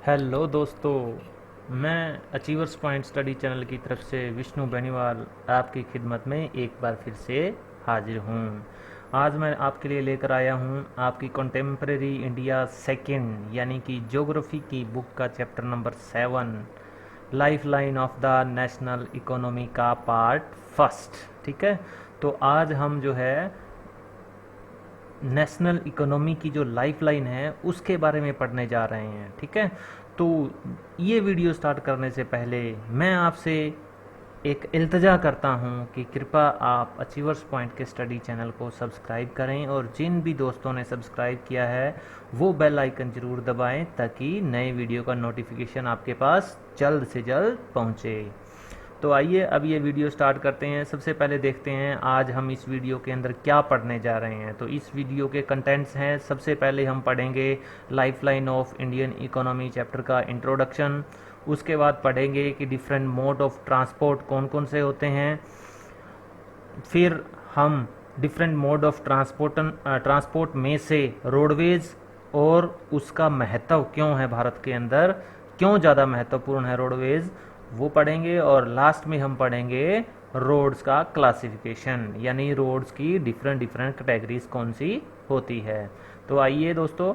Hello दोस्तों, मैं achievers point study channel की तरफ से विष्णु बेनीवाल आपकी खिदमत में एक बार फिर से हाजिर हूँ। आज मैं आपके लिए लेकर आया हूँ आपकी कंटेम्प्रेरी इंडिया सेकंड यानी कि ज्योग्राफी की बुक का chapter number 7, life line of the national economy का पार्ट फर्स्ट। ठीक है, तो आज हम जो है नेशनल इकोनॉमी की जो लाइफलाइन है उसके बारे में पढ़ने जा रहे हैं। ठीक है, तो ये वीडियो स्टार्ट करने से पहले मैं आपसे एक इल्तजा करता हूँ कि कृपया आप अचीवर्स पॉइंट के स्टडी चैनल को सब्सक्राइब करें और जिन भी दोस्तों ने सब्सक्राइब किया है वो बेल आइकन ज़रूर दबाएं ताकि नए वीडियो का नोटिफिकेशन आपके पास जल्द से जल्द पहुँचे। तो आइए अब ये वीडियो स्टार्ट करते हैं। सबसे पहले देखते हैं आज हम इस वीडियो के अंदर क्या पढ़ने जा रहे हैं। तो इस वीडियो के कंटेंट्स हैं, सबसे पहले हम पढ़ेंगे lifeline of Indian economy chapter का इंट्रोडक्शन। उसके बाद पढ़ेंगे कि डिफरेंट मोड ऑफ ट्रांसपोर्ट कौन कौन से होते हैं। फिर हम डिफरेंट मोड ऑफ ट्रांसपोर्ट में से रोडवेज और उसका महत्व क्यों है भारत के अंदर, क्यों ज़्यादा महत्वपूर्ण है रोडवेज, वो पढ़ेंगे। और लास्ट में हम पढ़ेंगे रोड्स का क्लासिफिकेशन, यानी रोड्स की डिफरेंट डिफरेंट कैटेगरीज कौन सी होती है। तो आइए दोस्तों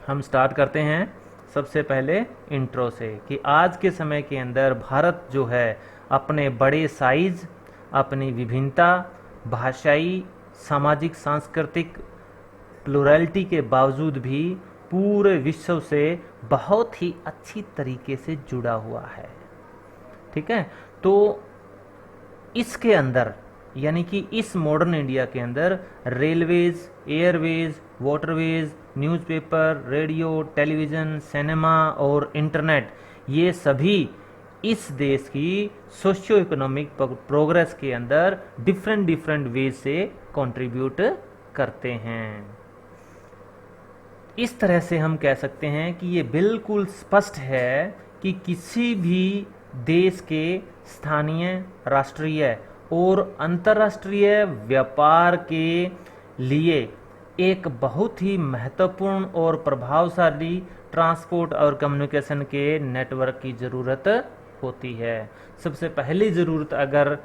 हम स्टार्ट करते हैं सबसे पहले इंट्रो से कि आज के समय के अंदर भारत जो है अपने बड़े साइज, अपनी विभिन्नता, भाषाई, सामाजिक, सांस्कृतिक प्लुरैलिटी के बावजूद भी पूरे विश्व से बहुत ही अच्छी तरीके से जुड़ा हुआ है। ठीक है, तो इसके अंदर यानी कि इस मॉडर्न इंडिया के अंदर railways, Airways, waterways, newspaper, radio, television, cinema और इंटरनेट, ये सभी इस देश की सोशियो इकोनॉमिक प्रोग्रेस के अंदर डिफरेंट डिफरेंट वेज से कंट्रीब्यूट करते हैं। इस तरह से हम कह सकते हैं कि ये बिल्कुल स्पष्ट है कि किसी भी देश के स्थानीय, राष्ट्रीय और अंतर्राष्ट्रीय व्यापार के लिए एक बहुत ही महत्वपूर्ण और प्रभावशाली ट्रांसपोर्ट और कम्युनिकेशन के नेटवर्क की ज़रूरत होती है। सबसे पहली ज़रूरत अगर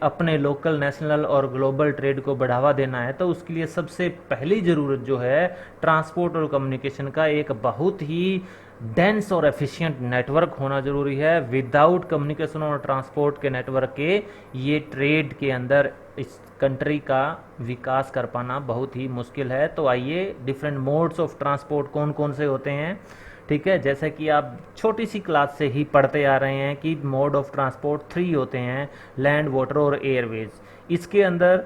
अपने लोकल, नेशनल और ग्लोबल ट्रेड को बढ़ावा देना है तो उसके लिए सबसे पहली ज़रूरत जो है ट्रांसपोर्ट और कम्युनिकेशन का एक बहुत ही डेंस और एफिशिएंट नेटवर्क होना ज़रूरी है। विदाउट कम्युनिकेशन और ट्रांसपोर्ट के नेटवर्क के ये ट्रेड के अंदर इस कंट्री का विकास कर पाना बहुत ही मुश्किल है। तो आइए डिफरेंट मोड्स ऑफ ट्रांसपोर्ट कौन कौन से होते हैं। ठीक है, जैसे कि आप छोटी सी क्लास से ही पढ़ते आ रहे हैं कि मोड ऑफ ट्रांसपोर्ट 3 होते हैं, लैंड, वाटर और एयरवेज। इसके अंदर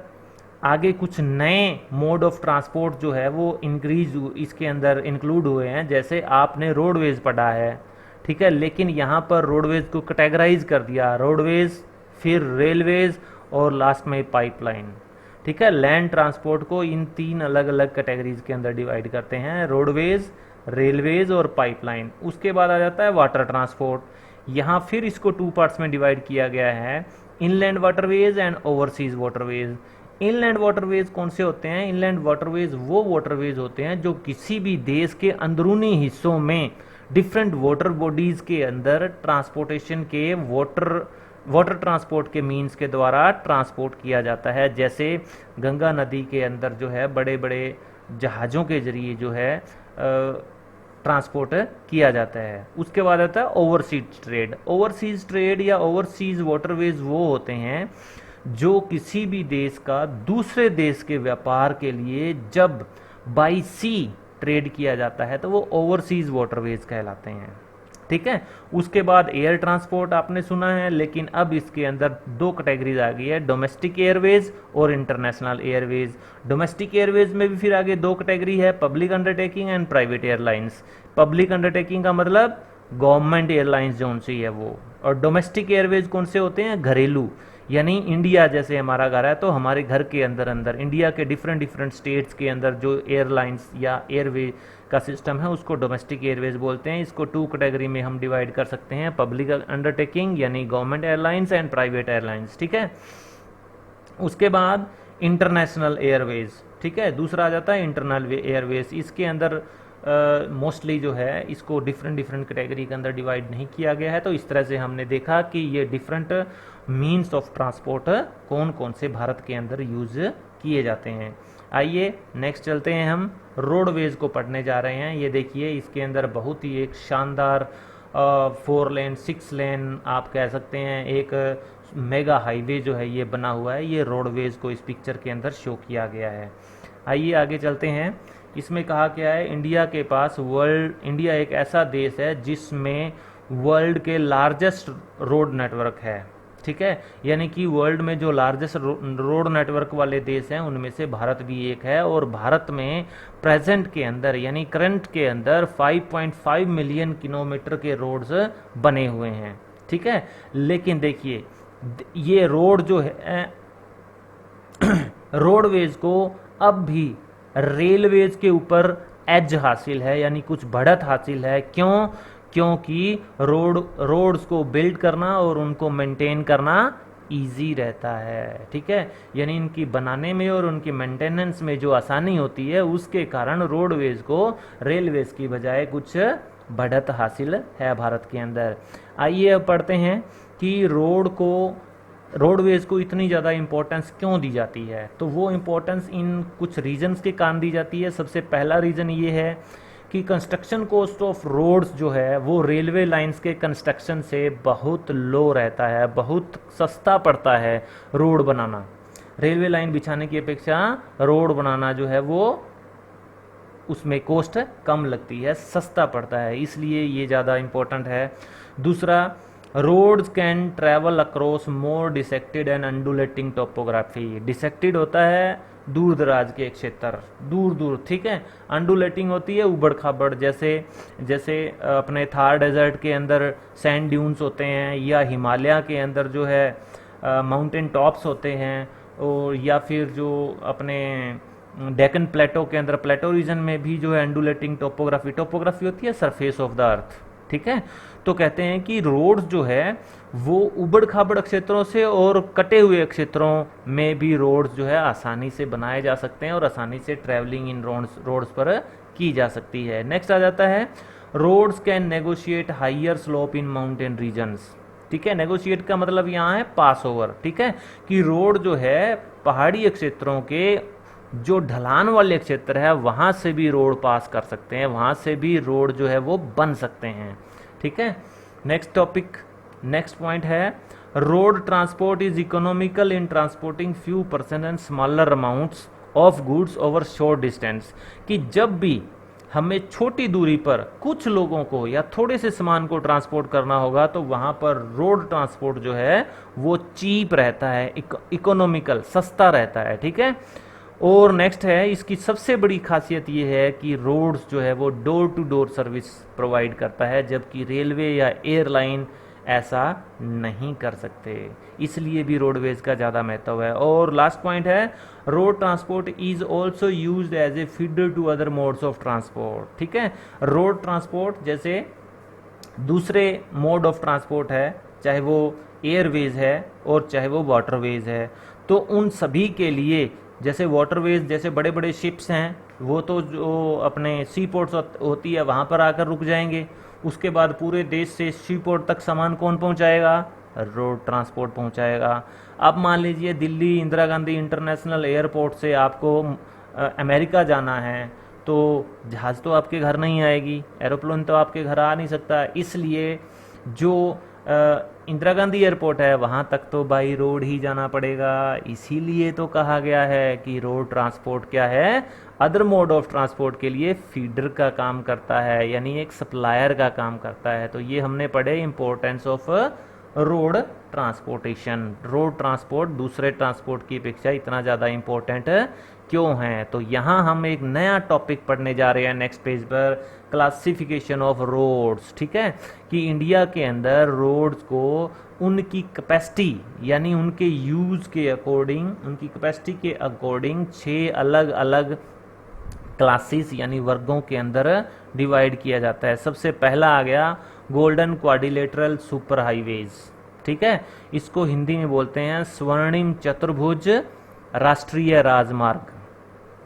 आगे कुछ नए मोड ऑफ ट्रांसपोर्ट जो है वो इसके अंदर इंक्लूड हुए हैं। जैसे आपने रोडवेज पढ़ा है, ठीक है, लेकिन यहाँ पर रोडवेज को कैटेगराइज कर दिया, रोडवेज, फिर रेलवेज और लास्ट में पाइपलाइन। ठीक है, लैंड ट्रांसपोर्ट को इन 3 अलग अलग कैटेगरीज के अंदर डिवाइड करते हैं, रोडवेज, रेलवेज और पाइपलाइन। उसके बाद आ जाता है वाटर ट्रांसपोर्ट। यहाँ फिर इसको 2 पार्ट्स में डिवाइड किया गया है, inland waterways and overseas waterways. Inland waterways कौन से होते हैं? इनलैंड वाटरवेज वो वाटरवेज होते हैं जो किसी भी देश के अंदरूनी हिस्सों में डिफरेंट वाटर बॉडीज के अंदर ट्रांसपोर्टेशन के वाटर ट्रांसपोर्ट के मीन्स के द्वारा ट्रांसपोर्ट किया जाता है। जैसे गंगा नदी के अंदर जो है बड़े बड़े जहाज़ों के जरिए जो है ट्रांसपोर्ट किया जाता है। उसके बाद आता है ओवरसीज ट्रेड। ओवरसीज ट्रेड या ओवरसीज वाटरवेज वो होते हैं जो किसी भी देश का दूसरे देश के व्यापार के लिए जब बाई सी ट्रेड किया जाता है तो वो ओवरसीज वाटरवेज कहलाते हैं। ठीक है, उसके बाद एयर ट्रांसपोर्ट आपने सुना है, लेकिन अब इसके अंदर 2 कैटेगरीज आ गई है, डोमेस्टिक एयरवेज और इंटरनेशनल एयरवेज। डोमेस्टिक एयरवेज में भी फिर आगे 2 कैटेगरी है, public undertaking and private airlines. Public undertaking का मतलब गवर्नमेंट एयरलाइंस जो सी है वो, और डोमेस्टिक एयरवेज कौन से होते हैं? घरेलू, यानी इंडिया जैसे हमारा घर है तो हमारे घर के अंदर अंदर इंडिया के डिफरेंट डिफरेंट स्टेट्स के अंदर जो एयरलाइंस या एयरवे का सिस्टम है उसको डोमेस्टिक एयरवेज बोलते हैं। इसको 2 कैटेगरी में हम डिवाइड कर सकते हैं, पब्लिक अंडरटेकिंग यानी government airlines and private airlines. ठीक है, उसके बाद इंटरनेशनल एयरवेज। ठीक है, दूसरा आ जाता है इंटरनल एयरवेज। इसके अंदर मोस्टली जो है इसको डिफरेंट डिफरेंट कैटेगरी के अंदर डिवाइड नहीं किया गया है। तो इस तरह से हमने देखा कि ये डिफरेंट मीन्स ऑफ ट्रांसपोर्ट कौन कौन से भारत के अंदर यूज किए जाते हैं। आइए नेक्स्ट चलते हैं, हम रोडवेज को पढ़ने जा रहे हैं। ये देखिए इसके अंदर बहुत ही एक शानदार 4 लेन 6 लेन आप कह सकते हैं एक मेगा हाईवे जो है ये बना हुआ है। ये रोडवेज को इस पिक्चर के अंदर शो किया गया है। आइए आगे चलते हैं। इसमें कहा क्या है, इंडिया एक ऐसा देश है जिसमें वर्ल्ड के लार्जेस्ट रोड नेटवर्क है। ठीक है, यानी कि वर्ल्ड में जो लार्जेस्ट रोड नेटवर्क वाले देश हैं उनमें से भारत भी एक है। और भारत में प्रेजेंट के अंदर यानी करंट के अंदर 5.5 मिलियन किलोमीटर के रोड्स बने हुए हैं। ठीक है, लेकिन देखिए ये रोड जो है रोडवेज को अब भी रेलवेज के ऊपर एज हासिल है, यानी कुछ बढ़त हासिल है। क्यों? क्योंकि रोड्स को बिल्ड करना और उनको मेंटेन करना इजी रहता है। ठीक है, यानी इनकी बनाने में और उनकी मेंटेनेंस में जो आसानी होती है उसके कारण रोडवेज को रेलवेज की बजाय कुछ बढ़त हासिल है भारत के अंदर। आइए अब पढ़ते हैं कि रोडवेज को इतनी ज़्यादा इम्पोर्टेंस क्यों दी जाती है। तो वो इम्पोर्टेंस इन कुछ रीजन्स के कारण दी जाती है। सबसे पहला रीज़न ये है कि कंस्ट्रक्शन कॉस्ट ऑफ रोड्स जो है वो रेलवे लाइंस के कंस्ट्रक्शन से बहुत लो रहता है, बहुत सस्ता पड़ता है रोड बनाना। रेलवे लाइन बिछाने की अपेक्षा रोड बनाना जो है वो उसमें कॉस्ट कम लगती है, सस्ता पड़ता है, इसलिए ये ज़्यादा इम्पोर्टेंट है। दूसरा, roads can travel across more dissected and undulating topography. Dissected होता है दूर दराज के क्षेत्र, दूर दूर। ठीक है, अंडुलेटिंग होती है उबड़ खाबड़, जैसे अपने थार डेजर्ट के अंदर सैंड ड्यून्स होते हैं, या हिमालय के अंदर जो है माउंटेन टॉप्स होते हैं, और या फिर जो अपने डेक्कन प्लेटो के अंदर प्लेटो रीजन में भी जो है अंडुलेटिंग टोपोग्राफी होती है सरफेस ऑफ द अर्थ। ठीक है, तो कहते हैं कि रोड्स जो है वो उबड़ खाबड़ क्षेत्रों से और कटे हुए क्षेत्रों में भी रोड्स जो है आसानी से बनाए जा सकते हैं और आसानी से ट्रैवलिंग इन रोड्स पर की जा सकती है। नेक्स्ट आ जाता है, roads can negotiate higher slope in mountain regions. ठीक है, नेगोशिएट का मतलब यहाँ है पास ओवर। ठीक है, कि रोड जो है पहाड़ी क्षेत्रों के जो ढलान वाले क्षेत्र है वहाँ से भी रोड पास कर सकते हैं, वहाँ से भी रोड जो है वो बन सकते हैं। ठीक है, नेक्स्ट पॉइंट है, road transport is economical in transporting few person and smaller amounts of goods over short distance. कि जब भी हमें छोटी दूरी पर कुछ लोगों को या थोड़े से सामान को ट्रांसपोर्ट करना होगा तो वहाँ पर रोड ट्रांसपोर्ट जो है वो चीप रहता है, इकोनॉमिकल, सस्ता रहता है। ठीक है, और नेक्स्ट है, इसकी सबसे बड़ी खासियत ये है कि रोड्स जो है वो door to door service provide करता है, जबकि रेलवे या एयरलाइन ऐसा नहीं कर सकते, इसलिए भी रोडवेज का ज़्यादा महत्व है। और लास्ट पॉइंट है, road transport is also used as a feeder to other modes of transport. ठीक है, रोड ट्रांसपोर्ट जैसे दूसरे मोड ऑफ ट्रांसपोर्ट है, चाहे वो एयरवेज है और चाहे वो वाटरवेज है, तो उन सभी के लिए जैसे वाटरवेज, जैसे बड़े बड़े शिप्स हैं वो तो जो अपने सी पोर्ट्स होती है वहाँ पर आकर रुक जाएंगे, उसके बाद पूरे देश से सी पोर्ट तक सामान कौन पहुँचाएगा? रोड ट्रांसपोर्ट पहुँचाएगा। अब मान लीजिए दिल्ली इंदिरा गांधी इंटरनेशनल एयरपोर्ट से आपको अमेरिका जाना है, तो जहाज़ तो आपके घर नहीं आएगी, एरोप्लेन तो आपके घर आ नहीं सकता, इसलिए जो इंदिरा गांधी एयरपोर्ट है वहाँ तक तो बाई रोड ही जाना पड़ेगा। इसीलिए तो कहा गया है कि रोड ट्रांसपोर्ट क्या है, अदर मोड ऑफ ट्रांसपोर्ट के लिए फीडर का काम करता है, यानी एक सप्लायर का काम करता है। तो ये हमने पढ़े importance of road transportation. Road transport दूसरे ट्रांसपोर्ट की अपेक्षा इतना ज़्यादा इम्पोर्टेंट क्यों है। तो यहाँ हम एक नया टॉपिक पढ़ने जा रहे हैं नेक्स्ट पेज पर, क्लासिफिकेशन ऑफ रोड्स। ठीक है, कि इंडिया के अंदर रोड्स को उनकी कैपेसिटी यानी उनके यूज़ के अकॉर्डिंग, उनकी कैपेसिटी के अकॉर्डिंग 6 अलग अलग क्लासेस यानी वर्गों के अंदर डिवाइड किया जाता है। सबसे पहला आ गया गोल्डन क्वाड्रिलेटरल सुपर हाईवेज। ठीक है, इसको हिंदी में बोलते हैं स्वर्णिम चतुर्भुज राष्ट्रीय राजमार्ग।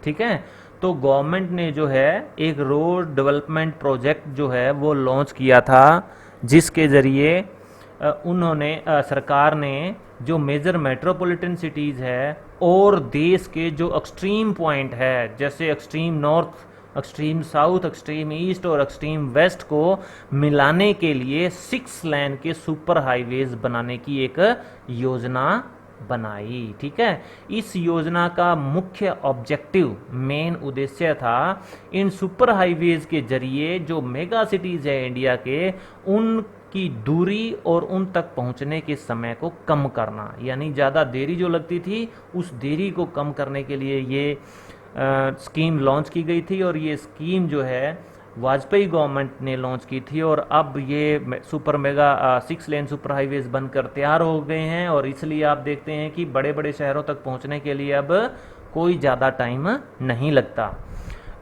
ठीक है, तो गवर्नमेंट ने जो है एक रोड डेवलपमेंट प्रोजेक्ट जो है वो लॉन्च किया था, जिसके ज़रिए सरकार ने जो मेजर मेट्रोपॉलिटन सिटीज़ है और देश के जो एक्सट्रीम पॉइंट है, जैसे extreme north, extreme south, extreme east और एक्सट्रीम वेस्ट को मिलाने के लिए 6 लेन के सुपर हाईवेज बनाने की एक योजना बनाई। ठीक है, इस योजना का मुख्य ऑब्जेक्टिव, मेन उद्देश्य था इन सुपर हाईवेज के जरिए जो मेगा सिटीज है इंडिया के, उनकी दूरी और उन तक पहुंचने के समय को कम करना, यानी ज़्यादा देरी जो लगती थी उस देरी को कम करने के लिए ये स्कीम लॉन्च की गई थी। और ये स्कीम जो है वाजपेयी गवर्नमेंट ने लॉन्च की थी, और अब ये सुपर मेगा 6 लेन सुपर हाईवेज बनकर तैयार हो गए हैं। और इसलिए आप देखते हैं कि बड़े बड़े शहरों तक पहुंचने के लिए अब कोई ज़्यादा टाइम नहीं लगता।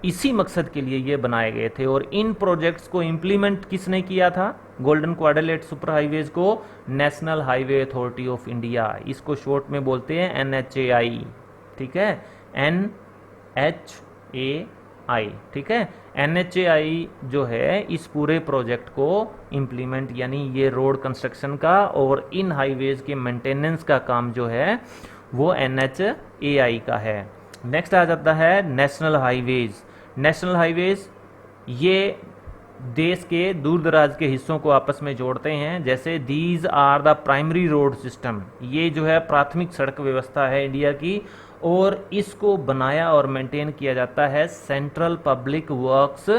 इसी मकसद के लिए ये बनाए गए थे। और इन प्रोजेक्ट्स को इम्प्लीमेंट किसने किया था? गोल्डन क्वाड्रिलेट सुपर हाईवेज को national highway authority of India, इसको शॉर्ट में बोलते हैं NHAI। ठीक है, NHAI। ठीक है, NHAI जो है इस पूरे प्रोजेक्ट को इम्प्लीमेंट, यानी ये रोड कंस्ट्रक्शन का और इन हाईवेज के मेंटेनेंस का काम जो है वो NHAI का है। नेक्स्ट आ जाता है नेशनल हाईवेज। नेशनल हाईवेज ये देश के दूर दराज के हिस्सों को आपस में जोड़ते हैं। जैसे these are the primary road system, ये जो है प्राथमिक सड़क व्यवस्था है इंडिया की, और इसको बनाया और मेंटेन किया जाता है सेंट्रल पब्लिक वर्क्स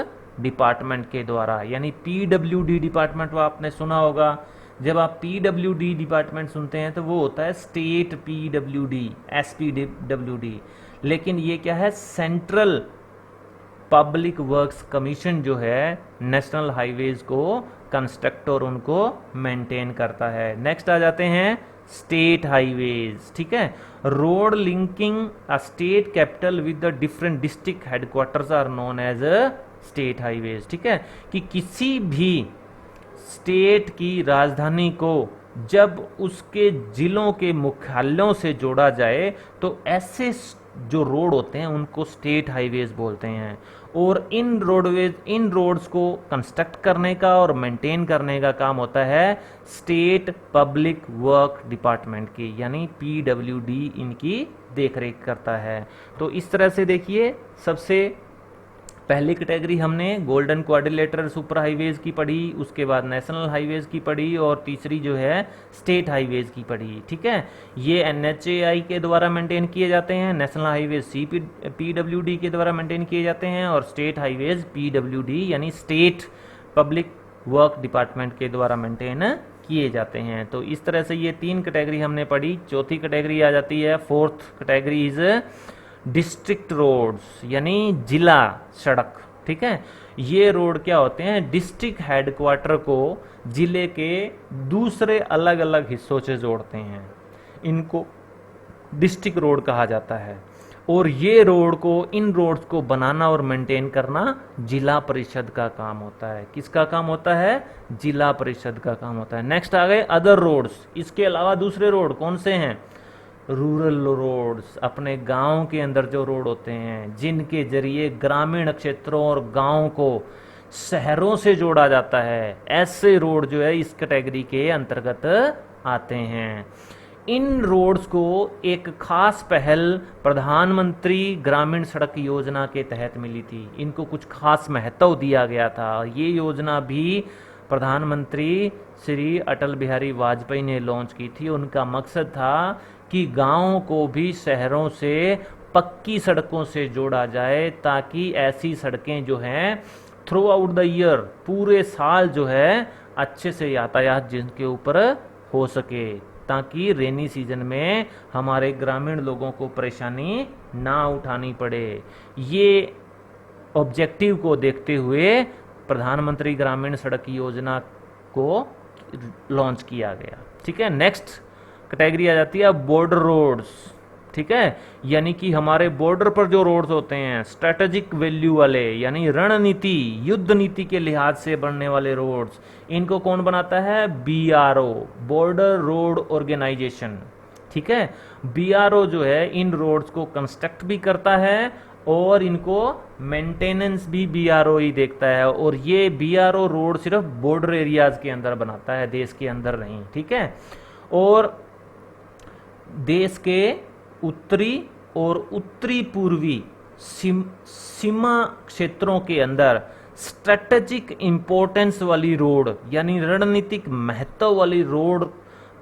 डिपार्टमेंट के द्वारा, यानी PWD डिपार्टमेंट वो आपने सुना होगा। जब आप PWD डिपार्टमेंट सुनते हैं तो वो होता है स्टेट PWD, SPWD, लेकिन ये क्या है? सेंट्रल पब्लिक वर्क्स कमीशन जो है नेशनल हाईवेज को कंस्ट्रक्ट और उनको मेंटेन करता है। नेक्स्ट आ जाते हैं स्टेट हाईवेज। ठीक है, road linking a state capital with the different district headquarters are known as state highways. ठीक है, कि किसी भी स्टेट की राजधानी को जब उसके जिलों के मुख्यालयों से जोड़ा जाए तो ऐसे जो रोड होते हैं उनको स्टेट हाईवेज बोलते हैं। और इन रोड्स को कंस्ट्रक्ट करने का और मेंटेन करने का काम होता है स्टेट पब्लिक वर्क डिपार्टमेंट की, यानी PWD इनकी देखरेख करता है। तो इस तरह से देखिए, सबसे पहली कैटेगरी हमने गोल्डन क्वाड्रिलेटरल सुपर हाईवेज की पढ़ी, उसके बाद नेशनल हाईवेज की पढ़ी, और तीसरी जो है स्टेट हाईवेज की पढ़ी। ठीक है, ये NHAI के द्वारा मेंटेन किए जाते हैं, नेशनल हाईवेज PWD के द्वारा मेंटेन किए जाते हैं, और स्टेट हाईवेज PWD यानी स्टेट पब्लिक वर्क डिपार्टमेंट के द्वारा मेंटेन किए जाते हैं। तो इस तरह से ये 3 कैटेगरी हमने पढ़ी। चौथी कैटेगरी आ जाती है, fourth category is district roads, यानी जिला सड़क। ठीक है, ये रोड क्या होते हैं? डिस्ट्रिक्ट हेडक्वार्टर को जिले के दूसरे अलग अलग हिस्सों से जोड़ते हैं, इनको डिस्ट्रिक्ट रोड कहा जाता है। और ये इन रोड्स को बनाना और मेंटेन करना जिला परिषद का काम होता है। किसका काम होता है? जिला परिषद का काम होता है। नेक्स्ट आ गए अदर रोड्स। इसके अलावा दूसरे रोड कौन से हैं? रूरल रोड्स, अपने गांव के अंदर जो रोड होते हैं, जिनके जरिए ग्रामीण क्षेत्रों और गांव को शहरों से जोड़ा जाता है, ऐसे रोड जो है इस कैटेगरी के अंतर्गत आते हैं। इन रोड्स को एक खास पहल प्रधानमंत्री ग्रामीण सड़क योजना के तहत मिली थी। इनको कुछ खास महत्व दिया गया था। ये योजना भी प्रधानमंत्री श्री अटल बिहारी वाजपेयी ने लॉन्च की थी। उनका मकसद था कि गांवों को भी शहरों से पक्की सड़कों से जोड़ा जाए, ताकि ऐसी सड़कें जो हैं थ्रू आउट द ईयर, पूरे साल जो है अच्छे से यातायात जिनके ऊपर हो सके, ताकि रेनी सीजन में हमारे ग्रामीण लोगों को परेशानी ना उठानी पड़े। ये ऑब्जेक्टिव को देखते हुए प्रधानमंत्री ग्रामीण सड़क योजना को लॉन्च किया गया। ठीक है, नेक्स्ट कैटेगरी आ जाती है बॉर्डर रोड्स। ठीक है, यानी कि हमारे बॉर्डर पर जो रोड्स होते हैं स्ट्रेटेजिक वैल्यू वाले, यानी रणनीति युद्ध नीति के लिहाज से बनने वाले रोड्स, इनको कौन बनाता है? BRO, border road organisation. ठीक है, BRO जो है इन रोड्स को कंस्ट्रक्ट भी करता है और इनको मेंटेनेंस भी बीआरओ ही देखता है, और ये बीआरओ रोड सिर्फ बॉर्डर एरियाज के अंदर बनाता है, देश के अंदर नहीं, ठीक है। और देश के उत्तरी और उत्तरी पूर्वी सीमा क्षेत्रों के अंदर स्ट्रेटेजिक इंपॉर्टेंस वाली रोड यानी रणनीतिक महत्व वाली रोड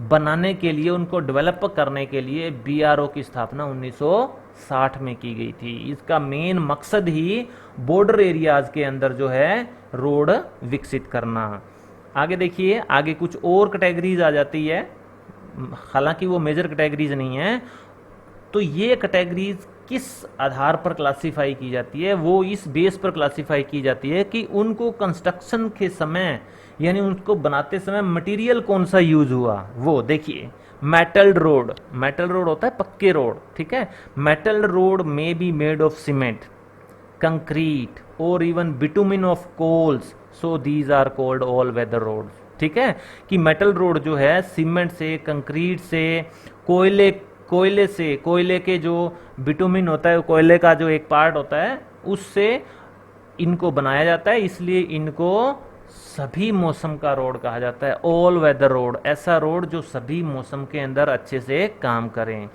बनाने के लिए, उनको डेवलप करने के लिए बीआरओ की स्थापना 1960 में की गई थी। इसका मेन मकसद ही बॉर्डर एरियाज के अंदर जो है रोड विकसित करना। आगे देखिए, आगे कुछ और कैटेगरीज आ जाती है, हालांकि वो मेजर कैटेगरीज नहीं है। तो ये कैटेगरीज किस आधार पर क्लासिफाई की जाती है, वो इस बेस पर क्लासिफाई की जाती है कि उनको कंस्ट्रक्शन के समय यानी उनको बनाते समय मटेरियल कौन सा यूज हुआ। वो देखिए, मेटल रोड, मेटल रोड होता है पक्के रोड, ठीक है। Metal road may be made of cement, concrete और even bitumen of coals, so these are called all weather road, ठीक है। कि मेटल रोड जो है सीमेंट से, कंक्रीट से, कोयले से, कोयले के जो बिटुमिन होता है, कोयले का जो एक पार्ट होता है, उससे इनको बनाया जाता है, इसलिए इनको सभी मौसम का रोड कहा जाता है, ऑल वेदर रोड। ऐसा रोड जो सभी मौसम के अंदर अच्छे से काम करें।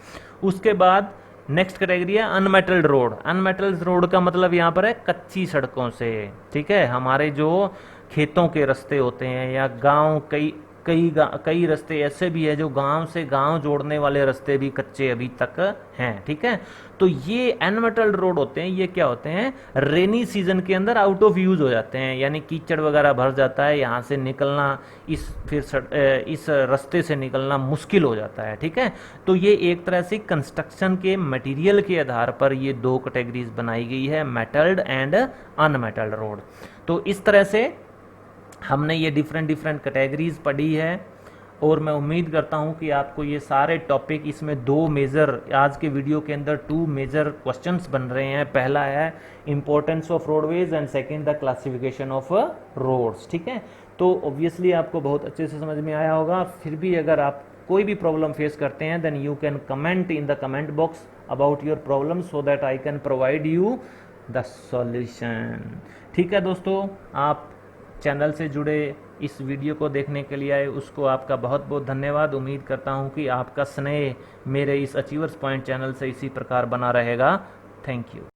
उसके बाद नेक्स्ट कैटेगरी है अनमेटल्ड रोड। अनमेटल्ड रोड का मतलब यहाँ पर है कच्ची सड़कों से, ठीक है। हमारे जो खेतों के रास्ते होते हैं या गांव, कई रास्ते ऐसे भी है जो गांव से गांव जोड़ने वाले रास्ते भी कच्चे अभी तक हैं, ठीक है। तो ये अनमेटल्ड रोड होते हैं, ये क्या होते हैं, रेनी सीजन के अंदर आउट ऑफ यूज हो जाते हैं, यानी कीचड़ वगैरह भर जाता है, यहाँ से निकलना, इस रास्ते से निकलना मुश्किल हो जाता है, ठीक है। तो ये एक तरह से कंस्ट्रक्शन के मटेरियल के आधार पर ये दो कैटेगरीज बनाई गई है, मेटल्ड एंड अनमेटल्ड रोड। तो इस तरह से हमने ये डिफरेंट कैटेगरीज पढ़ी है, और मैं उम्मीद करता हूँ कि आपको ये सारे टॉपिक, इसमें दो मेजर, आज के वीडियो के अंदर 2 मेजर क्वेश्चंस बन रहे हैं। पहला है importance of roadways and second the classification of roads, ठीक है। तो ऑब्वियसली आपको बहुत अच्छे से समझ में आया होगा। फिर भी अगर आप कोई भी प्रॉब्लम फेस करते हैं, then you can comment in the comment box about your problem, so that I can provide you the solution, ठीक है। दोस्तों, आप चैनल से जुड़े इस वीडियो को देखने के लिए आए, उसको आपका बहुत बहुत धन्यवाद। उम्मीद करता हूँ कि आपका स्नेह मेरे इस अचीवर्स पॉइंट चैनल से इसी प्रकार बना रहेगा। Thank you.